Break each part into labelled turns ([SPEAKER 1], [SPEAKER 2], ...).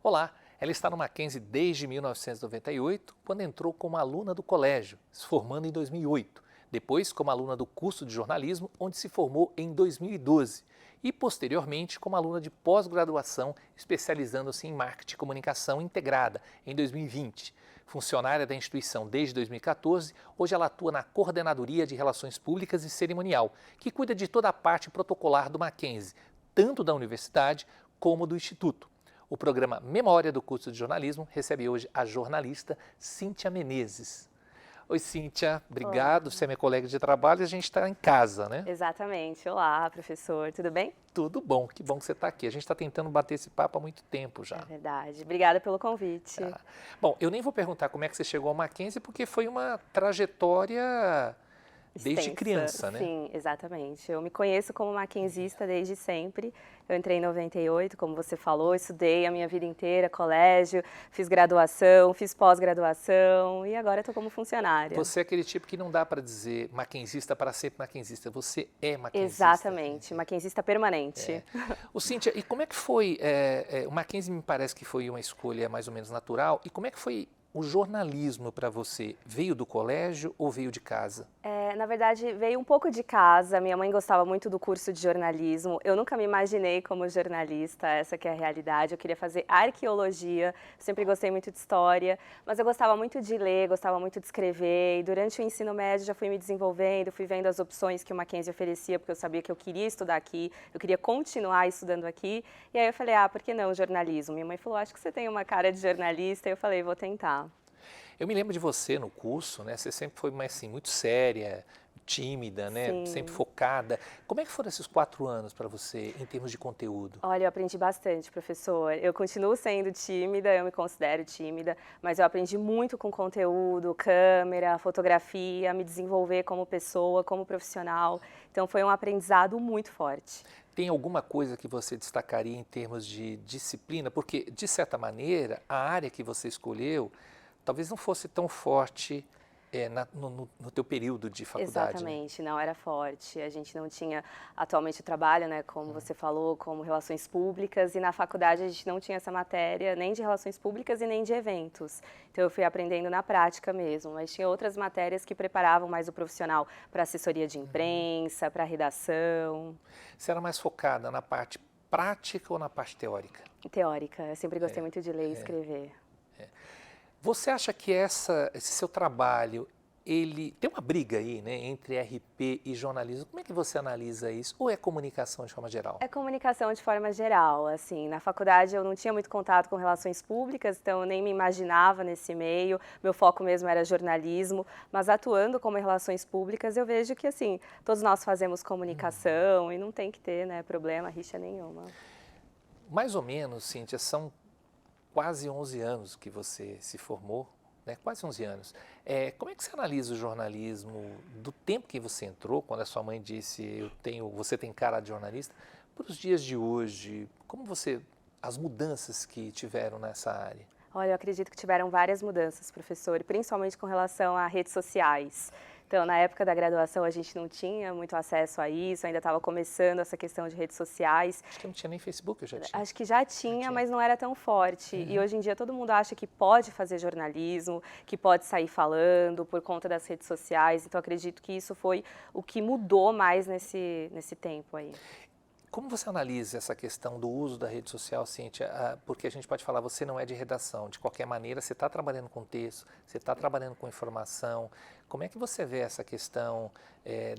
[SPEAKER 1] Olá, ela está no Mackenzie desde 1998, quando entrou como aluna do colégio, se formando em 2008. Depois, como aluna do curso de jornalismo, onde se formou em 2012. E, posteriormente, como aluna de pós-graduação, especializando-se em marketing e comunicação integrada, em 2020. Funcionária da instituição desde 2014, hoje ela atua na Coordenadoria de Relações Públicas e Cerimonial, que cuida de toda a parte protocolar do Mackenzie, tanto da universidade como do instituto. O programa Memória do curso de jornalismo recebe hoje a jornalista Cíntia Menezes. Oi, Cíntia, obrigado.
[SPEAKER 2] Olá.
[SPEAKER 1] Você é minha colega de trabalho e a gente está em casa, né?
[SPEAKER 2] Exatamente. Olá, professor. Tudo bem?
[SPEAKER 1] Tudo bom, que bom que você está aqui. A gente está tentando bater esse papo há muito tempo já.
[SPEAKER 2] É verdade. Obrigada pelo convite.
[SPEAKER 1] Tá. Bom, eu nem vou perguntar como é que você chegou ao Mackenzie, porque foi uma trajetória desde
[SPEAKER 2] Extensa.
[SPEAKER 1] criança, né?
[SPEAKER 2] Sim, exatamente. Eu me conheço como mackenzista desde sempre. Eu entrei em 98, como você falou, estudei a minha vida inteira, colégio, fiz graduação, fiz pós-graduação e agora estou como funcionária.
[SPEAKER 1] Você é aquele tipo que não dá para dizer mackenzista para sempre mackenzista, você é mackenzista.
[SPEAKER 2] Exatamente, mackenzista permanente.
[SPEAKER 1] Ô, Cíntia, e como é que foi, o Mackenzie me parece que foi uma escolha mais ou menos natural, e como é que foi o jornalismo para você? Veio do colégio ou veio de casa?
[SPEAKER 2] Na verdade, veio um pouco de casa. Minha mãe gostava muito do curso de jornalismo. Eu nunca me imaginei como jornalista, essa que é a realidade. Eu queria fazer arqueologia, sempre gostei muito de história, mas eu gostava muito de ler, gostava muito de escrever. E durante o ensino médio já fui me desenvolvendo, fui vendo as opções que o Mackenzie oferecia, porque eu sabia que eu queria estudar aqui, eu queria continuar estudando aqui. E aí eu falei, por que não jornalismo? Minha mãe falou, acho que você tem uma cara de jornalista. E eu falei, vou tentar.
[SPEAKER 1] Eu me lembro de você no curso, né? Você sempre foi assim, muito séria, tímida, né?
[SPEAKER 2] Sim.
[SPEAKER 1] Sempre focada. Como é que foram esses 4 anos para você em termos de conteúdo?
[SPEAKER 2] Olha, eu aprendi bastante, professor. Eu continuo sendo tímida, eu me considero tímida, mas eu aprendi muito com conteúdo, câmera, fotografia, me desenvolver como pessoa, como profissional. Então foi um aprendizado muito forte.
[SPEAKER 1] Tem alguma coisa que você destacaria em termos de disciplina? Porque, de certa maneira, a área que você escolheu talvez não fosse tão forte no teu período de faculdade.
[SPEAKER 2] Exatamente, não era forte. A gente não tinha, atualmente eu trabalho, né, como você falou, como relações públicas, e na faculdade a gente não tinha essa matéria nem de relações públicas e nem de eventos. Então eu fui aprendendo na prática mesmo, mas tinha outras matérias que preparavam mais o profissional para assessoria de imprensa, para redação.
[SPEAKER 1] Você era mais focada na parte prática ou na parte teórica?
[SPEAKER 2] Teórica, eu sempre gostei muito de ler e escrever.
[SPEAKER 1] Você acha que esse seu trabalho, ele tem uma briga aí, né, entre RP e jornalismo? Como é que você analisa isso? Ou é comunicação de forma geral?
[SPEAKER 2] É comunicação de forma geral, assim, na faculdade eu não tinha muito contato com relações públicas, então eu nem me imaginava nesse meio, meu foco mesmo era jornalismo, mas atuando como em relações públicas eu vejo que, assim, todos nós fazemos comunicação e não tem que ter, né, problema, rixa nenhuma.
[SPEAKER 1] Mais ou menos, Cíntia, são quase 11 anos que você se formou, né? Quase 11 anos. Como é que você analisa o jornalismo do tempo que você entrou, quando a sua mãe disse você tem cara de jornalista, para os dias de hoje? Como as mudanças que tiveram nessa área?
[SPEAKER 2] Olha, eu acredito que tiveram várias mudanças, professor, principalmente com relação a redes sociais. Então, na época da graduação, a gente não tinha muito acesso a isso, ainda estava começando essa questão de redes sociais.
[SPEAKER 1] Acho que não tinha nem Facebook, eu já tinha.
[SPEAKER 2] Acho que já tinha, mas não era tão forte. E hoje em dia todo mundo acha que pode fazer jornalismo, que pode sair falando por conta das redes sociais. Então, acredito que isso foi o que mudou mais nesse tempo aí.
[SPEAKER 1] Como você analisa essa questão do uso da rede social, Cíntia? Porque a gente pode falar, você não é de redação, de qualquer maneira, você está trabalhando com texto, você está trabalhando com informação. Como é que você vê essa questão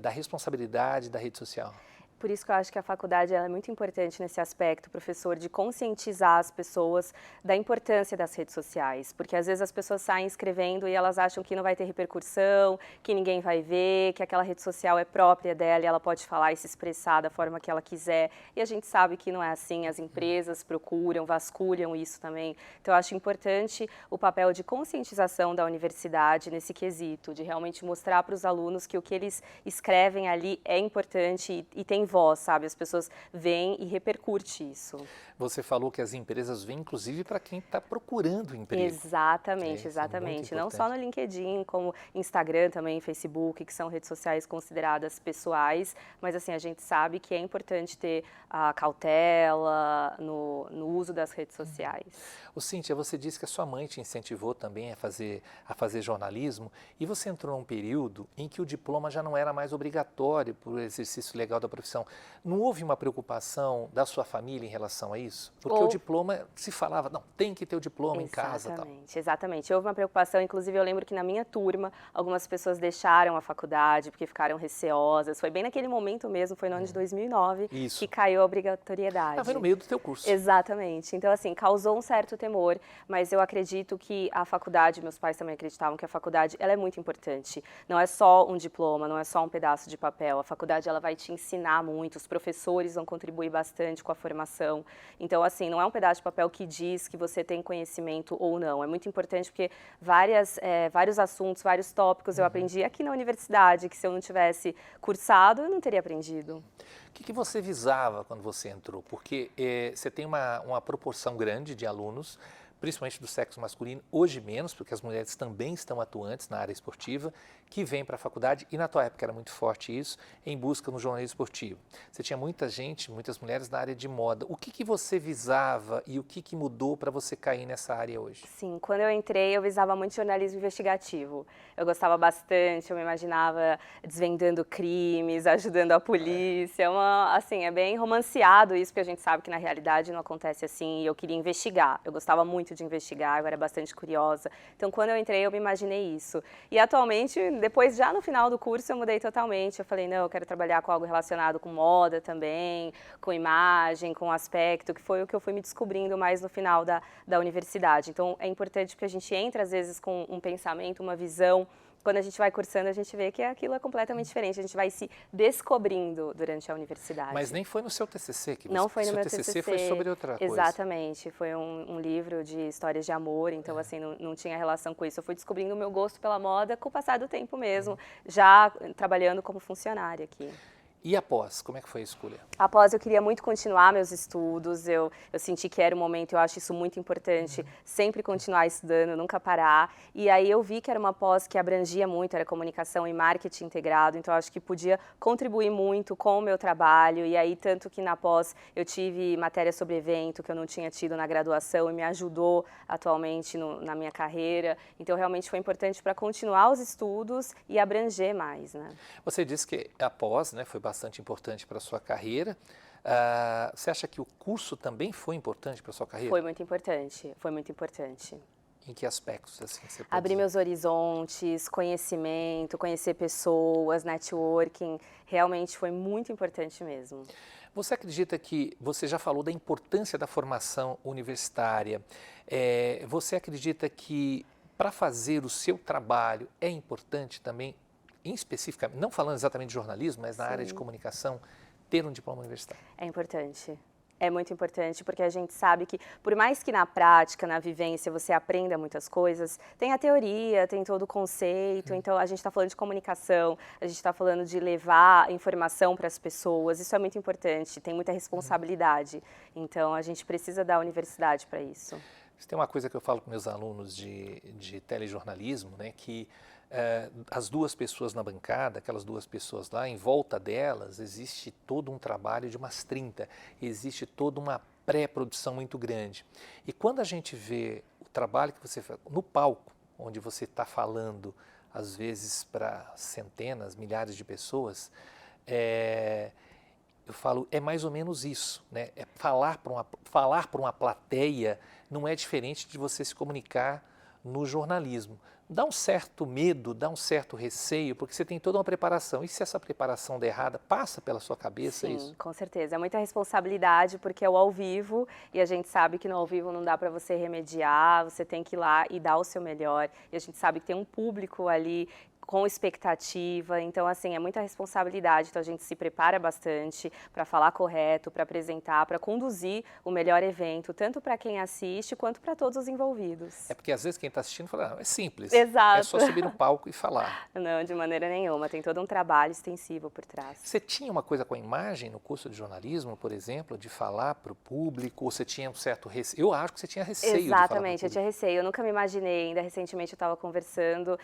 [SPEAKER 1] da responsabilidade da rede social?
[SPEAKER 2] Por isso que eu acho que a faculdade é muito importante nesse aspecto, professor, de conscientizar as pessoas da importância das redes sociais. Porque às vezes as pessoas saem escrevendo e elas acham que não vai ter repercussão, que ninguém vai ver, que aquela rede social é própria dela e ela pode falar e se expressar da forma que ela quiser. E a gente sabe que não é assim, as empresas procuram, vasculham isso também. Então eu acho importante o papel de conscientização da universidade nesse quesito, de realmente mostrar para os alunos que o que eles escrevem ali é importante e tem voz, sabe? As pessoas veem e repercute isso.
[SPEAKER 1] Você falou que as empresas vêm, inclusive, para quem está procurando emprego.
[SPEAKER 2] Exatamente,
[SPEAKER 1] Isso é muito
[SPEAKER 2] exatamente. Não só
[SPEAKER 1] importante.
[SPEAKER 2] no LinkedIn, como Instagram também, Facebook, que são redes sociais consideradas pessoais, mas assim, a gente sabe que é importante ter a cautela no uso das redes sociais.
[SPEAKER 1] Ô, Cíntia, você disse que a sua mãe te incentivou também a fazer jornalismo e você entrou num período em que o diploma já não era mais obrigatório para o exercício legal da profissão. Não houve uma preocupação da sua família em relação a isso? Porque o diploma se falava, não, tem que ter o diploma em casa.
[SPEAKER 2] Exatamente, exatamente. Houve uma preocupação, inclusive eu lembro que na minha turma, algumas pessoas deixaram a faculdade porque ficaram receosas. Foi bem naquele momento mesmo, foi no ano de 2009,
[SPEAKER 1] Isso.
[SPEAKER 2] que caiu a obrigatoriedade.
[SPEAKER 1] Foi no meio do teu curso.
[SPEAKER 2] Exatamente. Então, assim, causou um certo temor, mas eu acredito que a faculdade, meus pais também acreditavam que a faculdade, ela é muito importante. Não é só um diploma, não é só um pedaço de papel. A faculdade, ela vai te ensinar muito, os professores vão contribuir bastante com a formação. Então, assim, não é um pedaço de papel que diz que você tem conhecimento ou não. É muito importante porque vários assuntos, vários tópicos eu aprendi aqui na universidade, que se eu não tivesse cursado, eu não teria aprendido.
[SPEAKER 1] O que você visava quando você entrou? Porque você tem uma proporção grande de alunos, principalmente do sexo masculino, hoje menos, porque as mulheres também estão atuantes na área esportiva, que vêm para a faculdade, e na tua época era muito forte isso, em busca no jornalismo esportivo. Você tinha muita gente, muitas mulheres na área de moda. O que você visava e o que mudou para você cair nessa área hoje?
[SPEAKER 2] Sim, quando eu entrei, eu visava muito jornalismo investigativo. Eu gostava bastante, eu me imaginava desvendando crimes, ajudando a polícia. Assim, é bem romanceado isso, porque a gente sabe que na realidade não acontece assim. E eu queria investigar. Eu gostava muito de investigar, eu era bastante curiosa. Então, quando eu entrei, eu me imaginei isso. E atualmente, depois, já no final do curso, eu mudei totalmente. Eu falei, não, eu quero trabalhar com algo relacionado com moda também, com imagem, com aspecto, que foi o que eu fui me descobrindo mais no final da universidade. Então, é importante que a gente entre, às vezes, com um pensamento, uma visão. Quando a gente vai cursando, a gente vê que aquilo é completamente diferente. A gente vai se descobrindo durante a universidade.
[SPEAKER 1] Mas nem foi no seu TCC que você...
[SPEAKER 2] Não foi no meu
[SPEAKER 1] TCC.
[SPEAKER 2] TCC.
[SPEAKER 1] Foi sobre outra coisa.
[SPEAKER 2] Exatamente. Foi um livro de histórias de amor, então, assim, não tinha relação com isso. Eu fui descobrindo o meu gosto pela moda com o passar do tempo mesmo, já trabalhando como funcionária aqui.
[SPEAKER 1] E após, como é que foi a escolha?
[SPEAKER 2] Após, eu queria muito continuar meus estudos, eu senti que era o momento, eu acho isso muito importante, sempre continuar estudando, nunca parar. E aí eu vi que era uma pós que abrangia muito, era comunicação e marketing integrado, então eu acho que podia contribuir muito com o meu trabalho. E aí, tanto que na pós eu tive matéria sobre evento, que eu não tinha tido na graduação, e me ajudou atualmente na minha carreira. Então, realmente foi importante para continuar os estudos e abranger mais, né?
[SPEAKER 1] Você disse que a pós, né, foi bastante importante para a sua carreira. Você acha que o curso também foi importante para a sua carreira?
[SPEAKER 2] Foi muito importante, foi muito importante.
[SPEAKER 1] Em que aspectos, assim, você pode
[SPEAKER 2] Abrir
[SPEAKER 1] dizer?
[SPEAKER 2] meus horizontes, conhecimento, conhecer pessoas, networking, realmente foi muito importante mesmo.
[SPEAKER 1] Você acredita que, você já falou da importância da formação universitária, você acredita que para fazer o seu trabalho é importante também, especificamente, não falando exatamente de jornalismo, mas na área de comunicação, ter um diploma universitário?
[SPEAKER 2] É importante. É muito importante porque a gente sabe que, por mais que na prática, na vivência, você aprenda muitas coisas, tem a teoria, tem todo o conceito, então a gente está falando de comunicação, a gente está falando de levar informação para as pessoas, isso é muito importante, tem muita responsabilidade, então a gente precisa da universidade para isso.
[SPEAKER 1] Tem uma coisa que eu falo com meus alunos de telejornalismo, né, que as duas pessoas na bancada, aquelas duas pessoas lá, em volta delas, existe todo um trabalho de umas 30, existe toda uma pré-produção muito grande. E quando a gente vê o trabalho que você faz no palco, onde você está falando, às vezes, para centenas, milhares de pessoas, eu falo, é mais ou menos isso, né? Falar para uma plateia não é diferente de você se comunicar no jornalismo. Dá um certo medo, dá um certo receio, porque você tem toda uma preparação. E se essa preparação der errada, passa pela sua cabeça isso?
[SPEAKER 2] Sim, com certeza. É muita responsabilidade, porque é o ao vivo, e a gente sabe que no ao vivo não dá para você remediar, você tem que ir lá e dar o seu melhor. E a gente sabe que tem um público ali com expectativa, então assim, é muita responsabilidade, então a gente se prepara bastante para falar correto, para apresentar, para conduzir o melhor evento, tanto para quem assiste quanto para todos os envolvidos.
[SPEAKER 1] É porque às vezes quem está assistindo fala, não, é simples,
[SPEAKER 2] Exato.
[SPEAKER 1] é só subir no palco e falar.
[SPEAKER 2] Não, de maneira nenhuma, tem todo um trabalho extensivo por trás.
[SPEAKER 1] Você tinha uma coisa com a imagem no curso de jornalismo, por exemplo, de falar para o público, ou você tinha um certo receio? Eu acho que você tinha receio de falar
[SPEAKER 2] Exatamente, eu tinha receio, eu nunca me imaginei, ainda recentemente eu estava conversando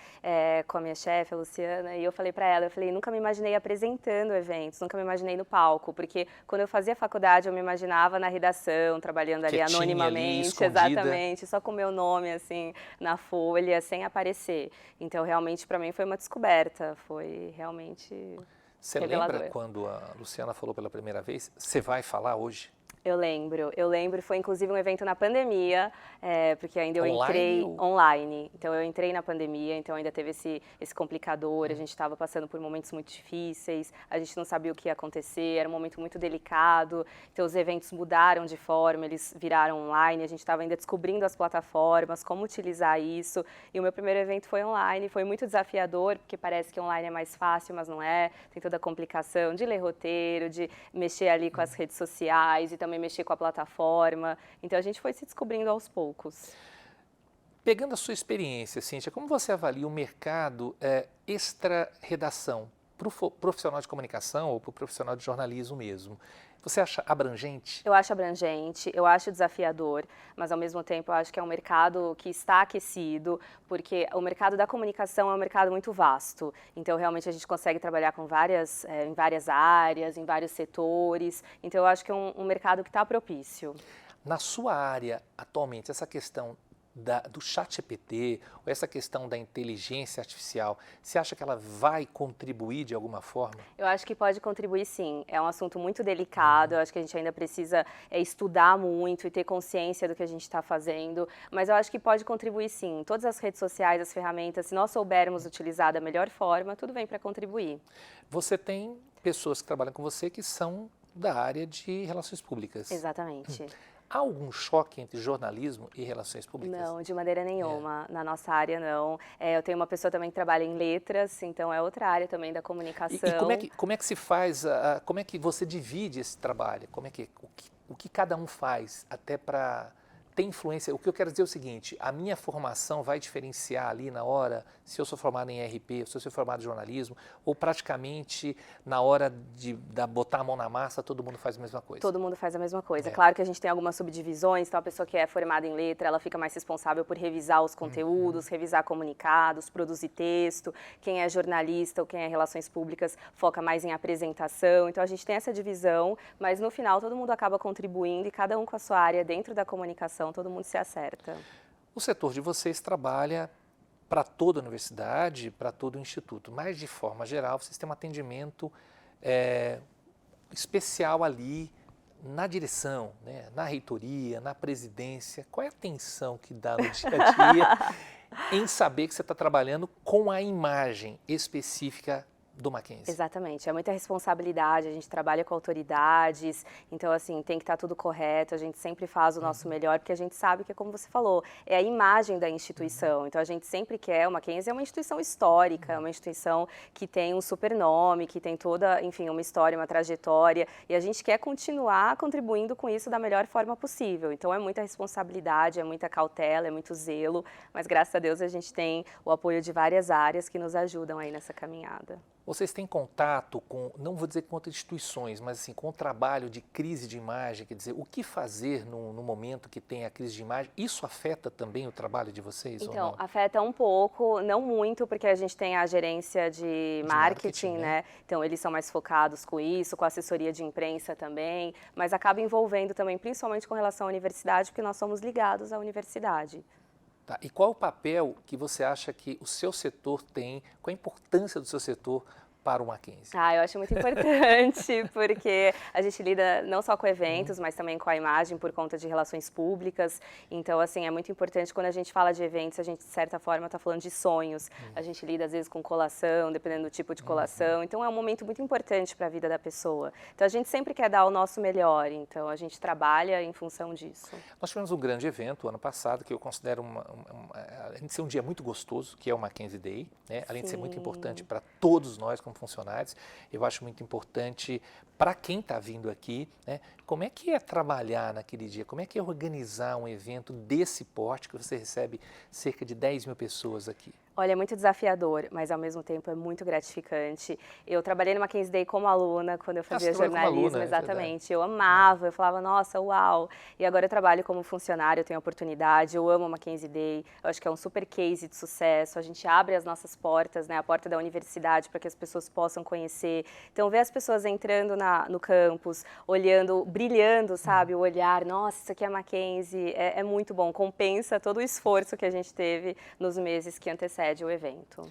[SPEAKER 2] com a minha chefe, a Luciana, e eu falei para ela, nunca me imaginei apresentando eventos, nunca me imaginei no palco, porque quando eu fazia faculdade eu me imaginava na redação, trabalhando ali anonimamente, exatamente, só com o meu nome assim na folha, sem aparecer. Então realmente para mim foi uma descoberta, foi realmente
[SPEAKER 1] Você
[SPEAKER 2] revelador.
[SPEAKER 1] lembra quando a Luciana falou pela primeira vez, você vai falar hoje?
[SPEAKER 2] Eu lembro, foi inclusive um evento na pandemia, porque ainda eu entrei online, então eu entrei na pandemia, então ainda teve esse complicador, a gente estava passando por momentos muito difíceis, a gente não sabia o que ia acontecer, era um momento muito delicado, então os eventos mudaram de forma, eles viraram online, a gente estava ainda descobrindo as plataformas, como utilizar isso, e o meu primeiro evento foi online, foi muito desafiador, porque parece que online é mais fácil, mas não é, tem toda a complicação de ler roteiro, de mexer ali com as redes sociais e também mexer com a plataforma, então a gente foi se descobrindo aos poucos.
[SPEAKER 1] Pegando a sua experiência, Cíntia, como você avalia o mercado extra-redação para o profissional de comunicação ou para o profissional de jornalismo mesmo? Você acha abrangente?
[SPEAKER 2] Eu acho abrangente, eu acho desafiador, mas ao mesmo tempo eu acho que é um mercado que está aquecido, porque o mercado da comunicação é um mercado muito vasto. Então realmente a gente consegue trabalhar com em várias áreas, em vários setores. Então eu acho que é um mercado que está propício.
[SPEAKER 1] Na sua área, atualmente, essa questão do ChatGPT, ou essa questão da inteligência artificial, você acha que ela vai contribuir de alguma forma?
[SPEAKER 2] Eu acho que pode contribuir sim, é um assunto muito delicado, eu acho que a gente ainda precisa estudar muito e ter consciência do que a gente está fazendo, mas eu acho que pode contribuir sim, todas as redes sociais, as ferramentas, se nós soubermos utilizar da melhor forma, tudo vem para contribuir.
[SPEAKER 1] Você tem pessoas que trabalham com você que são da área de relações públicas.
[SPEAKER 2] Exatamente.
[SPEAKER 1] Há algum choque entre jornalismo e relações públicas?
[SPEAKER 2] Não, de maneira nenhuma. Na nossa área, não. Eu tenho uma pessoa também que trabalha em letras, então é outra área também da comunicação.
[SPEAKER 1] E como é que se faz, como é que você divide esse trabalho? O que cada um faz até para ter influência? O que eu quero dizer é o seguinte, a minha formação vai diferenciar ali na hora, se eu sou formado em RP, se eu sou formado em jornalismo, ou praticamente na hora de botar a mão na massa, todo mundo faz a mesma coisa?
[SPEAKER 2] Todo mundo faz a mesma coisa. Claro que a gente tem algumas subdivisões, então a pessoa que é formada em letra, ela fica mais responsável por revisar os conteúdos, revisar comunicados, produzir texto. Quem é jornalista ou quem é relações públicas foca mais em apresentação. Então a gente tem essa divisão, mas no final todo mundo acaba contribuindo e cada um com a sua área dentro da comunicação, todo mundo se acerta.
[SPEAKER 1] O setor de vocês trabalha para toda a universidade, para todo o instituto, mas de forma geral vocês têm um atendimento especial ali na direção, né, na reitoria, na presidência. Qual é a atenção que dá no dia a dia em saber que você está trabalhando com a imagem específica do Mackenzie?
[SPEAKER 2] Exatamente, é muita responsabilidade, a gente trabalha com autoridades, então assim, tem que estar tudo correto, a gente sempre faz o nosso melhor, porque a gente sabe que é como você falou, é a imagem da instituição, então a gente sempre quer, o Mackenzie é uma instituição histórica, é uma instituição que tem um super nome, que tem toda, enfim, uma história, uma trajetória, e a gente quer continuar contribuindo com isso da melhor forma possível, então é muita responsabilidade, é muita cautela, é muito zelo, mas graças a Deus a gente tem o apoio de várias áreas que nos ajudam aí nessa caminhada.
[SPEAKER 1] Vocês têm contato com, não vou dizer com outras instituições, mas assim, com o trabalho de crise de imagem, quer dizer, o que fazer no momento que tem a crise de imagem, isso afeta também o trabalho de vocês?
[SPEAKER 2] Então,
[SPEAKER 1] ou não?
[SPEAKER 2] afeta um pouco, não muito, porque a gente tem a gerência de marketing, né? Então, eles são mais focados com isso, com a assessoria de imprensa também, mas acaba envolvendo também, principalmente com relação à universidade, porque nós somos ligados à universidade.
[SPEAKER 1] Tá. E qual o papel que você acha que o seu setor tem, qual a importância do seu setor para o Mackenzie?
[SPEAKER 2] Ah, eu acho muito importante, porque a gente lida não só com eventos, mas também com a imagem por conta de relações públicas. Então, assim, é muito importante quando a gente fala de eventos, a gente, de certa forma, está falando de sonhos. A gente lida, às vezes, com colação, dependendo do tipo de colação. Então, é um momento muito importante para a vida da pessoa. Então, a gente sempre quer dar o nosso melhor. Então, a gente trabalha em função disso.
[SPEAKER 1] Nós tivemos um grande evento ano passado, que eu considero além de ser um dia muito gostoso, que é o Mackenzie Day, né? Além de ser muito importante para todos nós como funcionários, eu acho muito importante para quem está vindo aqui, né? Como é que é trabalhar naquele dia? Como é que é organizar um evento desse porte, que você recebe cerca de 10 mil pessoas aqui?
[SPEAKER 2] Olha, é muito desafiador, mas ao mesmo tempo é muito gratificante. Eu trabalhei no Mackenzie Day como aluna, quando eu fazia jornalismo,
[SPEAKER 1] aluna,
[SPEAKER 2] exatamente. Eu amava, eu falava, nossa, uau. E agora eu trabalho como funcionário, eu tenho a oportunidade, eu amo o Mackenzie Day. Eu acho que é um super case de sucesso. A gente abre as nossas portas, né, a porta da universidade, para que as pessoas possam conhecer. Então, ver as pessoas entrando no campus, olhando, brilhando, sabe, o olhar, nossa, isso aqui é Mackenzie, é muito bom. Compensa todo o esforço que a gente teve nos meses que antecedem o evento.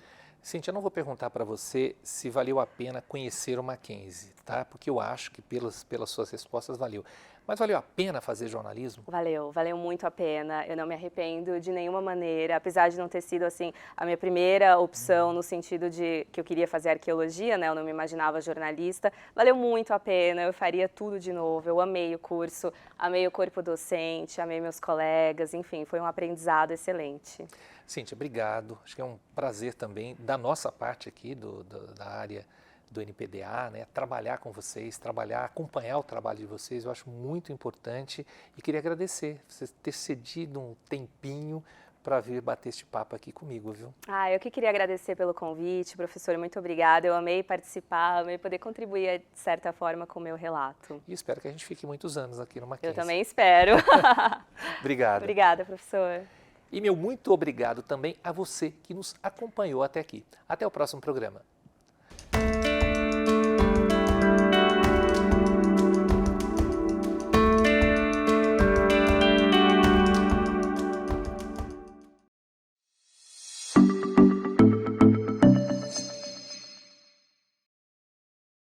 [SPEAKER 1] Cíntia, eu não vou perguntar para você se valeu a pena conhecer o Mackenzie, tá? Porque eu acho que pelas suas respostas valeu. Mas valeu a pena fazer jornalismo?
[SPEAKER 2] Valeu muito a pena. Eu não me arrependo de nenhuma maneira, apesar de não ter sido assim a minha primeira opção no sentido de que eu queria fazer arqueologia, né? Eu não me imaginava jornalista. Valeu muito a pena. Eu faria tudo de novo. Eu amei o curso, amei o corpo docente, amei meus colegas, enfim, foi um aprendizado excelente.
[SPEAKER 1] Cíntia, obrigado. Acho que é um prazer também da nossa parte aqui da área do NPDA, né, trabalhar com vocês, acompanhar o trabalho de vocês, eu acho muito importante e queria agradecer você ter cedido um tempinho para vir bater este papo aqui comigo, viu?
[SPEAKER 2] Eu que queria agradecer pelo convite, professor, muito obrigada, eu amei participar, amei poder contribuir de certa forma com o meu relato.
[SPEAKER 1] E espero que a gente fique muitos anos aqui no Mackenzie.
[SPEAKER 2] Eu também espero.
[SPEAKER 1] Obrigado.
[SPEAKER 2] Obrigada, professor.
[SPEAKER 1] E meu muito obrigado também a você que nos acompanhou até aqui. Até o próximo programa.